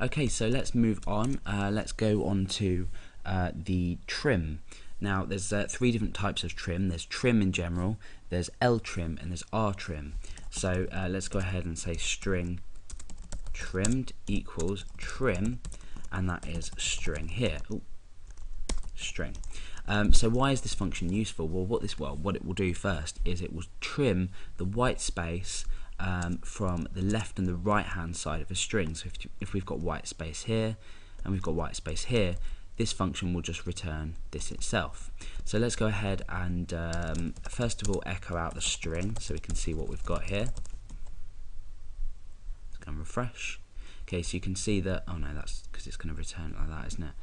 Okay, so let's move on. Let's go on to the trim. Now, there's 3 different types of trim. There's trim in general, there's L trim, and there's R trim. So let's go ahead and say string trimmed equals trim, and that is string here. Ooh, string. So why is this function useful? Well, what it will do first is it will trim the white space from the left and the right hand side of a string. So if we've got white space here and we've got white space here, this function will just return this itself. So let's go ahead and first of all echo out the string so we can see what we've got here. Let's go and refresh. Okay, so you can see that, oh no, that's because it's going to return like that, isn't it?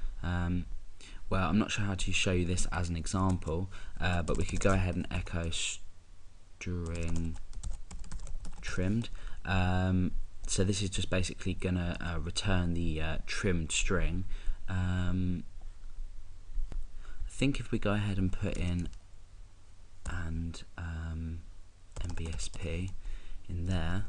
Well, I'm not sure how to show you this as an example, but we could go ahead and echo string trimmed. So this is just basically going to return the trimmed string. I think if we go ahead and put in and MBSP in there,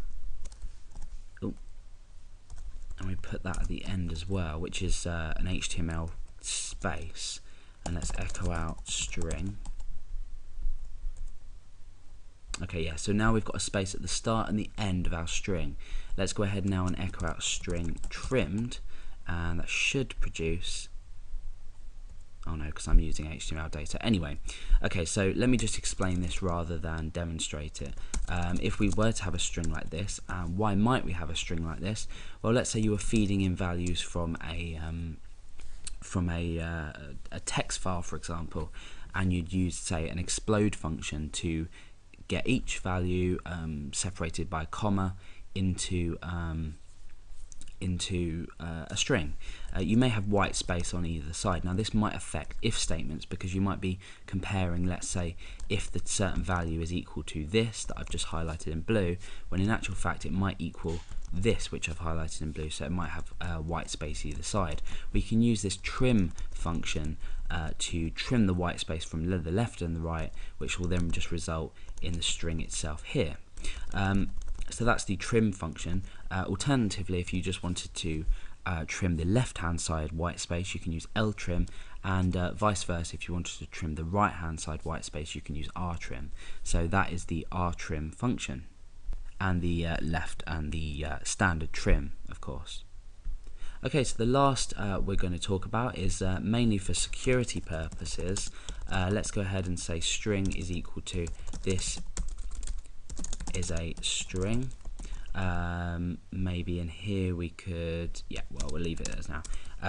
and we put that at the end as well, which is an HTML space, and let's echo out string. Okay, yeah, so now we've got a space at the start and the end of our string. Let's go ahead now and echo out string trimmed, and that should produce, oh no, because I'm using HTML data. Anyway, okay, so let me just explain this rather than demonstrate it. If we were to have a string like this, why might we have a string like this? Well, let's say you were feeding in values from a text file, for example, and you'd use, say, an explode function to get each value separated by a comma into a string. You may have white space on either side. Now this might affect if statements, because you might be comparing, let's say, if the certain value is equal to this that I've just highlighted in blue, when in actual fact it might equal this which I've highlighted in blue, so it might have white space either side. We can use this trim function to trim the white space from the left and the right, which will then just result in the string itself here. So that's the trim function. Alternatively, if you just wanted to trim the left hand side white space, you can use L trim, and vice versa, if you wanted to trim the right hand side white space, you can use R trim. So that is the R trim function, and the left and the standard trim, of course. Okay, so the last we're going to talk about is mainly for security purposes. Let's go ahead and say string is equal to this is a string. Maybe in here we could, yeah, well, we'll leave it as now.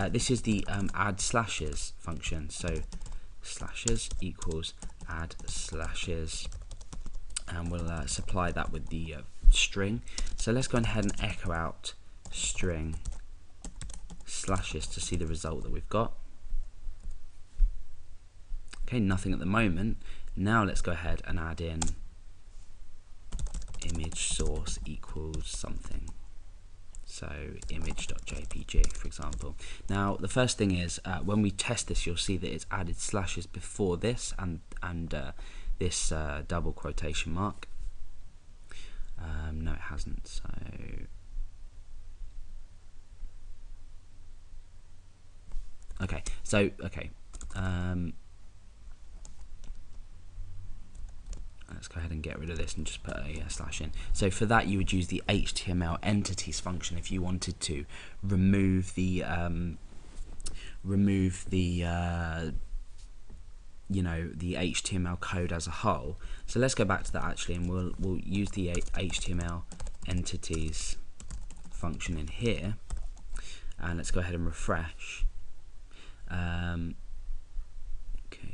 This is the add slashes function. So slashes equals add slashes, and we'll supply that with the string. So let's go ahead and echo out string slashes to see the result that we've got. Okay, nothing at the moment. Now let's go ahead and add in image source equals something, so image.jpg, for example. Now the first thing is when we test this, you'll see that it's added slashes before this and this double quotation mark. No, it hasn't. So okay, so okay. Let's go ahead and get rid of this and just put a slash in. So for that, you would use the HTML entities function if you wanted to remove the you know, the HTML code as a whole. So let's go back to that actually, and we'll use the HTML entities function in here, and let's go ahead and refresh. Okay,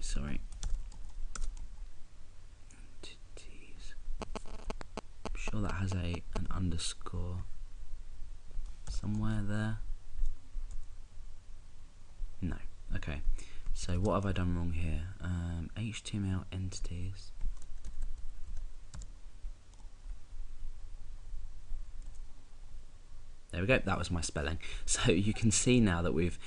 sorry. Sure that has an underscore somewhere there. No. Okay, so what have I done wrong here? HTML entities. There we go, that was my spelling. So you can see now that we've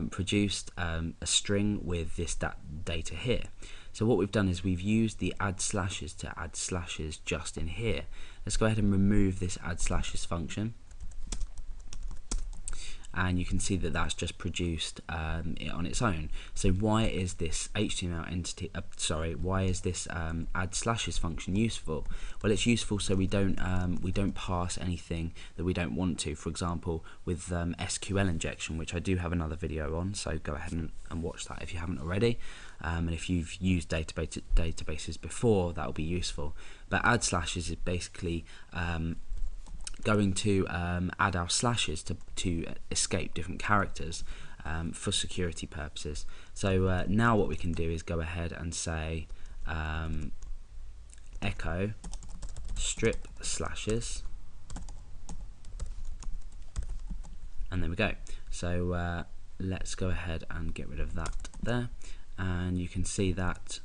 produced a string with this data here. So what we've done is we've used the add slashes to add slashes just in here. Let's go ahead and remove this add slashes function. and you can see that that's just produced it on its own. So why is this HTML entity, why is this add slashes function useful? Well, it's useful so we don't pass anything that we don't want to. For example, with SQL injection, which I do have another video on, so go ahead and watch that if you haven't already. And if you've used databases before, that will be useful. But add slashes is basically going to add our slashes to escape different characters for security purposes. So now what we can do is go ahead and say echo strip slashes, and there we go. So let's go ahead and get rid of that there, and you can see that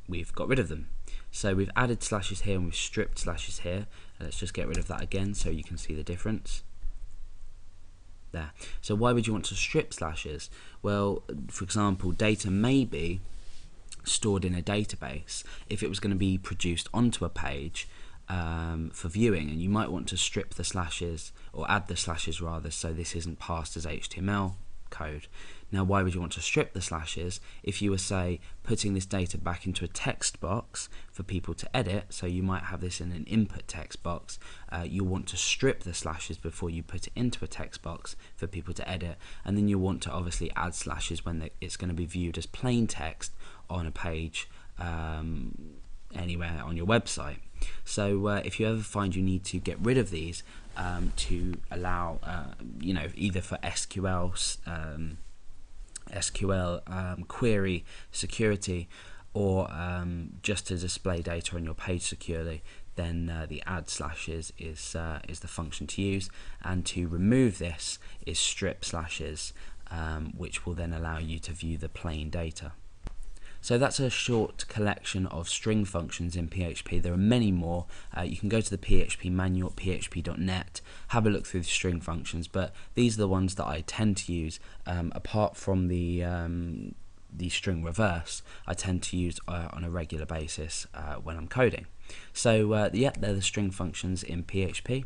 we've got rid of them. So we've added slashes here and we've stripped slashes here. Let's just get rid of that again so you can see the difference there. So why would you want to strip slashes? Well, for example, data may be stored in a database if it was going to be produced onto a page for viewing, and you might want to strip the slashes, or add the slashes rather, so this isn't passed as HTML code. Now, why would you want to strip the slashes? If you were, say, putting this data back into a text box for people to edit, so you might have this in an input text box, you'll want to strip the slashes before you put it into a text box for people to edit, and then you'll want to obviously add slashes when it's going to be viewed as plain text on a page anywhere on your website. So if you ever find you need to get rid of these to allow, either for SQL query security, or just to display data on your page securely, then the add slashes is the function to use, and to remove this is strip slashes, which will then allow you to view the plain data. So that's a short collection of string functions in PHP. There are many more. You can go to the PHP manual at php.net, have a look through the string functions, but these are the ones that I tend to use. Apart from the string reverse, I tend to use on a regular basis when I'm coding. So yeah, they're the string functions in PHP.